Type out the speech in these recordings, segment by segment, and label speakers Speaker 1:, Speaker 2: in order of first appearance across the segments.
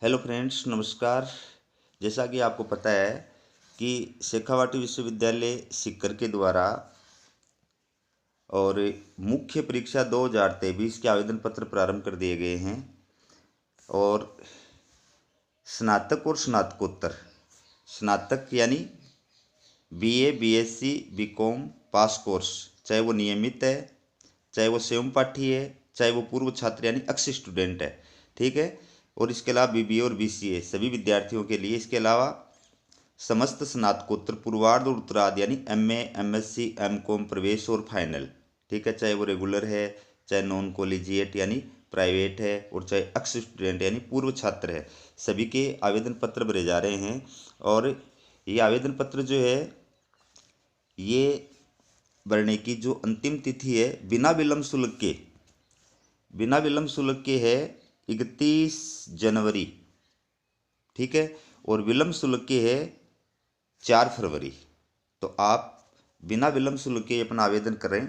Speaker 1: Hello friends, नमस्कार। जैसा कि आपको पता है कि शेखावाटी विश्वविद्यालय सीकर के द्वारा और मुख्य परीक्षा 2023 के आवेदन पत्र प्रारंभ कर दिए गए हैं। और स्नातक और स्नातकोत्तर, स्नातक यानी BA, BSc, BCom pass course, चाहे वो नियमित है, चाहे वो स्वयं पाठी है, चाहे वो पूर्व छात्र यानी एक्स स्टूडेंट है, ठीक है। और इसके अलावा बीबीए और बीसीए सभी विद्यार्थियों के लिए। इसके अलावा समस्त स्नातकोत्तर पूर्वार्ध और उत्तरार्ध यानी एमए, एमएससी, एमकॉम प्रवेश और फाइनल, ठीक है, चाहे वो रेगुलर है, चाहे नॉन कॉलेजिएट यानी प्राइवेट है, और चाहे एक्स स्टूडेंट यानी पूर्व छात्र है, सभी के आवेदन पत्र भरे जा रहे हैं। और ये आवेदन पत्र जो है, ये भरने की जो अंतिम तिथि है बिना विलंब शुल्क के है 31 जनवरी, ठीक है। और विलंब शुल्क के है 4 फरवरी। तो आप बिना विलंब शुल्क के अपना आवेदन करें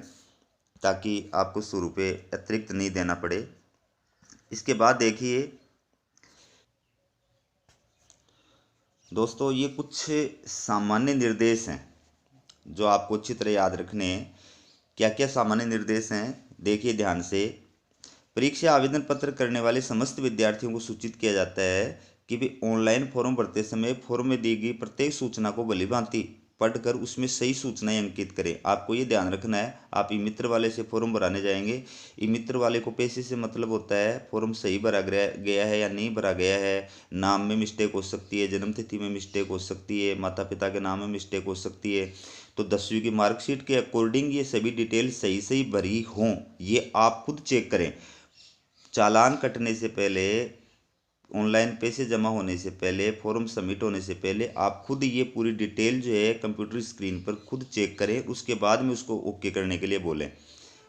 Speaker 1: ताकि आपको 100 रुपये अतिरिक्त नहीं देना पड़े। इसके बाद देखिए दोस्तों, ये कुछ सामान्य निर्देश हैं जो आपको अच्छी तरह याद रखने हैं। क्या क्या सामान्य निर्देश हैं, देखिए ध्यान से। परीक्षा आवेदन पत्र करने वाले समस्त विद्यार्थियों को सूचित किया जाता है कि वे ऑनलाइन फॉर्म भरते समय फॉर्म में दी गई प्रत्येक सूचना को भलीभांति पढ़कर उसमें सही सूचनाएं अंकित करें। आपको ये ध्यान रखना है, आप ई मित्र वाले से फॉर्म भराने जाएंगे, ई मित्र वाले को पैसे से मतलब होता है फॉर्म सही भरा गया है या नहीं भरा गया है। नाम में मिस्टेक हो सकती है, जन्मतिथि में मिस्टेक हो सकती है, माता पिता के नाम में मिस्टेक हो सकती है। तो 10वीं की मार्कशीट के अकॉर्डिंग ये सभी डिटेल सही सही भरी हों, ये आप खुद चेक करें। चालान कटने से पहले, ऑनलाइन पैसे जमा होने से पहले, फॉर्म सबमिट होने से पहले आप खुद ये पूरी डिटेल जो है कंप्यूटर स्क्रीन पर खुद चेक करें, उसके बाद में उसको ओके करने के लिए बोलें।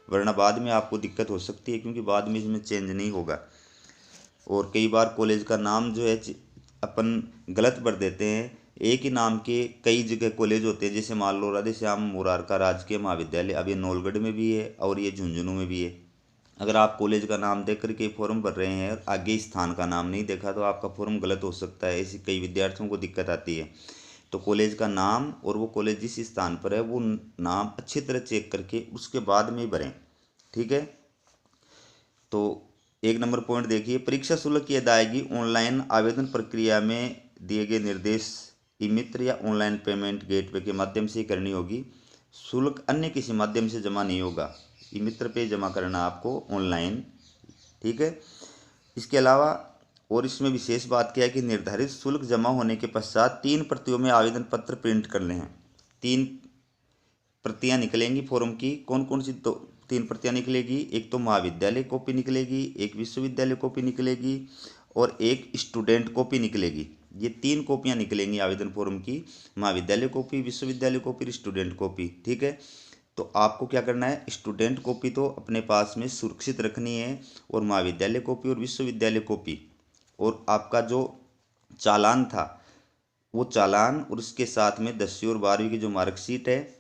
Speaker 1: वरना बाद में आपको दिक्कत हो सकती है, क्योंकि बाद में इसमें चेंज नहीं होगा। और कई बार कॉलेज का नाम जो है अपन गलत भर देते हैं। एक ही नाम के कई जगह कॉलेज होते हैं, जैसे मान लो राधे श्याम मुरारका राजकीय महाविद्यालय, अब ये नौलगढ़ में भी है और ये झुंझुनू में भी है। अगर आप कॉलेज का नाम देख करके फॉर्म भर रहे हैं और आगे स्थान का नाम नहीं देखा, तो आपका फॉर्म गलत हो सकता है। ऐसी कई विद्यार्थियों को दिक्कत आती है। तो कॉलेज का नाम और वो कॉलेज जिस स्थान पर है वो नाम अच्छी तरह चेक करके उसके बाद में भरें, ठीक है। तो 1 नंबर पॉइंट देखिए, परीक्षा शुल्क की अदायगी ऑनलाइन आवेदन प्रक्रिया में दिए गए निर्देश ई मित्र या ऑनलाइन पेमेंट गेटवे के माध्यम से ही करनी होगी। शुल्क अन्य किसी माध्यम से जमा नहीं होगा, ई मित्र पे जमा करना आपको ऑनलाइन, ठीक है। इसके अलावा और इसमें विशेष बात क्या है कि निर्धारित शुल्क जमा होने के पश्चात 3 प्रतियों में आवेदन पत्र प्रिंट करने हैं। 3 प्रतियां निकलेंगी फॉर्म की। कौन कौन सी? तो 3 प्रतियां निकलेगी। एक तो महाविद्यालय कॉपी निकलेगी, एक विश्वविद्यालय कॉपी निकलेगी और एक स्टूडेंट कॉपी निकलेगी। ये 3 कॉपियां निकलेंगी आवेदन फॉर्म की, महाविद्यालय कॉपी, विश्वविद्यालय कॉपी, स्टूडेंट कॉपी, ठीक है। तो आपको क्या करना है, स्टूडेंट कॉपी तो अपने पास में सुरक्षित रखनी है, और महाविद्यालय कॉपी और विश्वविद्यालय कॉपी और आपका जो चालान था वो चालान, और उसके साथ में 10वीं और 12वीं की जो मार्कशीट है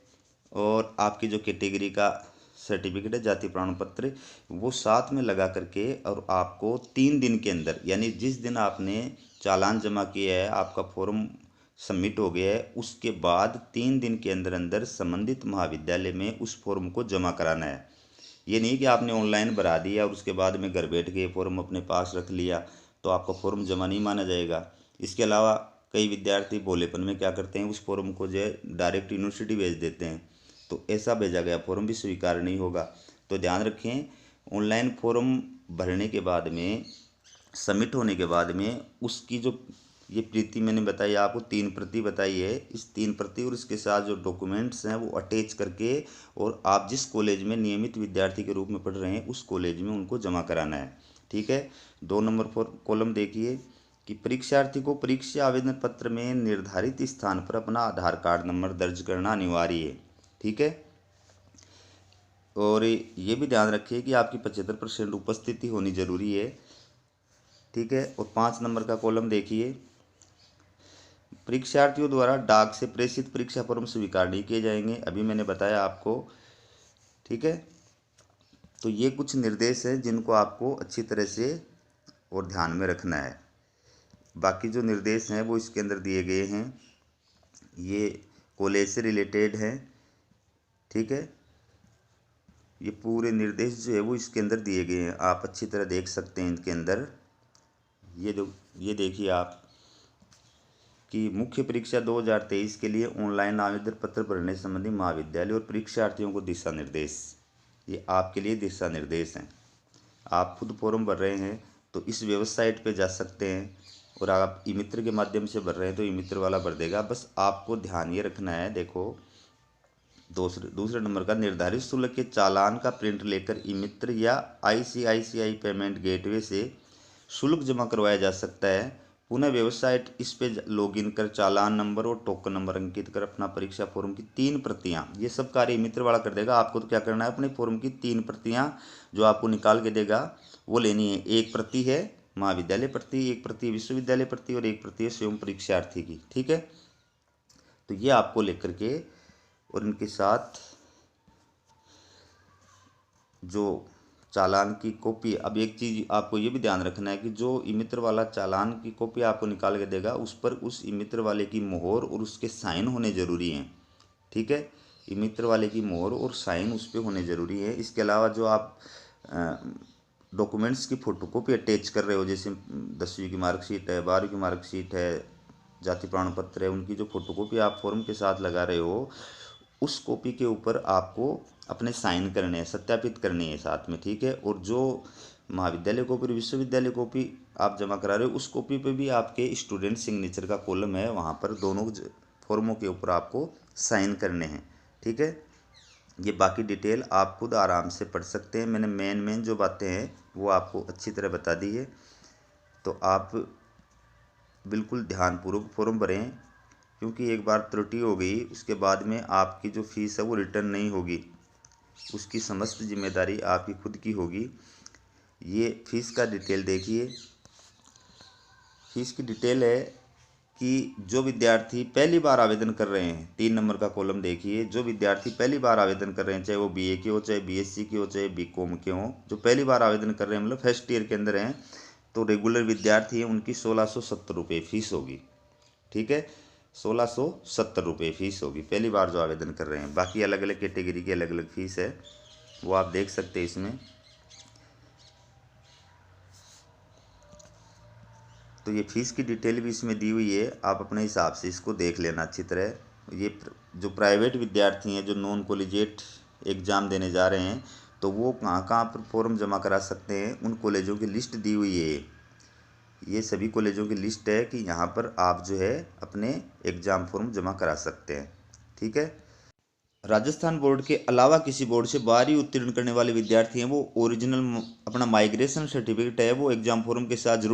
Speaker 1: और आपकी जो कैटेगरी का सर्टिफिकेट है, जाति प्रमाण पत्र, वो साथ में लगा करके, और आपको 3 दिन के अंदर, यानी जिस दिन आपने चालान जमा किया है, आपका फॉर्म सबमिट हो गया है, उसके बाद 3 दिन के अंदर अंदर संबंधित महाविद्यालय में उस फॉर्म को जमा कराना है। ये नहीं कि आपने ऑनलाइन भरा दिया और उसके बाद में घर बैठ के फॉर्म अपने पास रख लिया, तो आपका फॉर्म जमा नहीं माना जाएगा। इसके अलावा कई विद्यार्थी भोलेपन में क्या करते हैं, उस फॉर्म को जो है डायरेक्ट यूनिवर्सिटी भेज देते हैं, तो ऐसा भेजा गया फॉर्म भी स्वीकार नहीं होगा। तो ध्यान रखें, ऑनलाइन फॉर्म भरने के बाद में, सबमिट होने के बाद में, उसकी जो ये प्रति मैंने बताई आपको, 3 प्रति बताई है, इस 3 प्रति और इसके साथ जो डॉक्यूमेंट्स हैं वो अटैच करके, और आप जिस कॉलेज में नियमित विद्यार्थी के रूप में पढ़ रहे हैं उस कॉलेज में उनको जमा कराना है, ठीक है। 2 नंबर पर कॉलम देखिए कि परीक्षार्थी को परीक्षा आवेदन पत्र में निर्धारित स्थान पर अपना आधार कार्ड नंबर दर्ज करना अनिवार्य है, ठीक है। और ये भी ध्यान रखिए कि आपकी 75% उपस्थिति होनी जरूरी है, ठीक है। और 5 नंबर का कॉलम देखिए, परीक्षार्थियों द्वारा डाक से प्रेषित परीक्षा फॉर्म स्वीकार नहीं किए जाएंगे, अभी मैंने बताया आपको, ठीक है। तो ये कुछ निर्देश हैं जिनको आपको अच्छी तरह से और ध्यान में रखना है। बाकी जो निर्देश हैं वो इसके अंदर दिए गए हैं, ये कॉलेज से रिलेटेड हैं। ठीक है, ये पूरे निर्देश जो है वो इसके अंदर दिए गए हैं, आप अच्छी तरह देख सकते हैं इनके अंदर। ये देखिए आप कि मुख्य परीक्षा 2023 के लिए ऑनलाइन आवेदन पत्र भरने संबंधी महाविद्यालय और परीक्षार्थियों को दिशा निर्देश, ये आपके लिए दिशा निर्देश हैं। आप खुद फॉर्म भर रहे हैं तो इस वेबसाइट पे जा सकते हैं, और आप ई मित्र के माध्यम से भर रहे हैं तो ई मित्र वाला भर देगा। बस आपको ध्यान ये रखना है, देखो दूसरे नंबर का, निर्धारित शुल्क के चालान का प्रिंट लेकर ई मित्र या ICICI पेमेंट गेटवे से शुल्क जमा करवाया जा सकता है। पुनः वेबसाइट इस पे लॉगिन कर चालान नंबर और टोकन नंबर अंकित कर अपना परीक्षा फॉर्म की 3 प्रतियां, ये सब कार्य ई मित्र वाला कर देगा। आपको तो क्या करना है, अपने फॉर्म की 3 प्रतियां जो आपको निकाल के देगा वो लेनी है। 1 प्रति है महाविद्यालय प्रति, 1 प्रति विश्वविद्यालय प्रति और 1 प्रति है स्वयं परीक्षार्थी की। ठीक है, तो ये आपको लेकर के और इनके साथ जो चालान की कॉपी, अब एक चीज़ आपको ये भी ध्यान रखना है कि जो ई मित्र वाला चालान की कॉपी आपको निकाल के देगा उस पर उस ई मित्र वाले की मोहर और उसके साइन होने ज़रूरी हैं। ठीक है, ई मित्र वाले की मोहर और साइन उस पर होने ज़रूरी है। इसके अलावा जो आप डॉक्यूमेंट्स की फ़ोटोकॉपी अटैच कर रहे हो, जैसे 10वीं की मार्कशीट है, 12वीं की मार्कशीट है, जाति प्रमाण पत्र है, उनकी जो फ़ोटोकॉपी आप फॉर्म के साथ लगा रहे हो उस कॉपी के ऊपर आपको अपने साइन करने हैं, सत्यापित करनी है साथ में। ठीक है, और जो महाविद्यालय कॉपी और विश्वविद्यालय कॉपी आप जमा करा रहे हो उस कॉपी पे भी आपके स्टूडेंट सिग्नेचर का कॉलम है, वहाँ पर दोनों फॉर्मों के ऊपर आपको साइन करने हैं। ठीक है, ये बाकी डिटेल आप खुद आराम से पढ़ सकते हैं, मैंने मेन जो बातें हैं वो आपको अच्छी तरह बता दी है। तो आप बिल्कुल ध्यानपूर्वक फॉर्म भरें, क्योंकि एक बार त्रुटि हो गई उसके बाद में आपकी जो फीस है वो रिटर्न नहीं होगी, उसकी समस्त जिम्मेदारी आपकी खुद की होगी। ये फीस का डिटेल देखिए, फीस की डिटेल है कि जो विद्यार्थी पहली बार आवेदन कर रहे हैं, 3 नंबर का कॉलम देखिए, जो विद्यार्थी पहली बार आवेदन कर रहे हैं, चाहे वो BA के हो, चाहे BSc के हो, चाहे BCom के हो, जो पहली बार आवेदन कर रहे हैं मतलब फर्स्ट ईयर के अंदर हैं, तो रेगुलर विद्यार्थी हैं उनकी 1670 रुपये फीस होगी। ठीक है, 1670 रुपये फीस होगी पहली बार जो आवेदन कर रहे हैं। बाकी अलग अलग कैटेगरी की अलग अलग फीस है, वो आप देख सकते हैं इसमें। तो ये फीस की डिटेल भी इसमें दी हुई है, आप अपने हिसाब से इसको देख लेना अच्छी तरह। ये जो प्राइवेट विद्यार्थी हैं जो नॉन कॉलेजिएट एग्ज़ाम देने जा रहे हैं तो वो कहाँ कहाँ पर फॉर्म जमा करा सकते हैं, उन कॉलेजों की लिस्ट दी हुई है। ये सभी कॉलेजों की लिस्ट है कि यहाँ पर आप जो है अपने एग्ज़ाम फॉर्म जमा करा सकते हैं। ठीक है, राजस्थान बोर्ड के अलावा किसी बोर्ड से 12वीं उत्तीर्ण करने वाले विद्यार्थी हैं वो ओरिजिनल अपना माइग्रेशन सर्टिफिकेट है वो एग्ज़ाम फॉर्म के साथ जरूर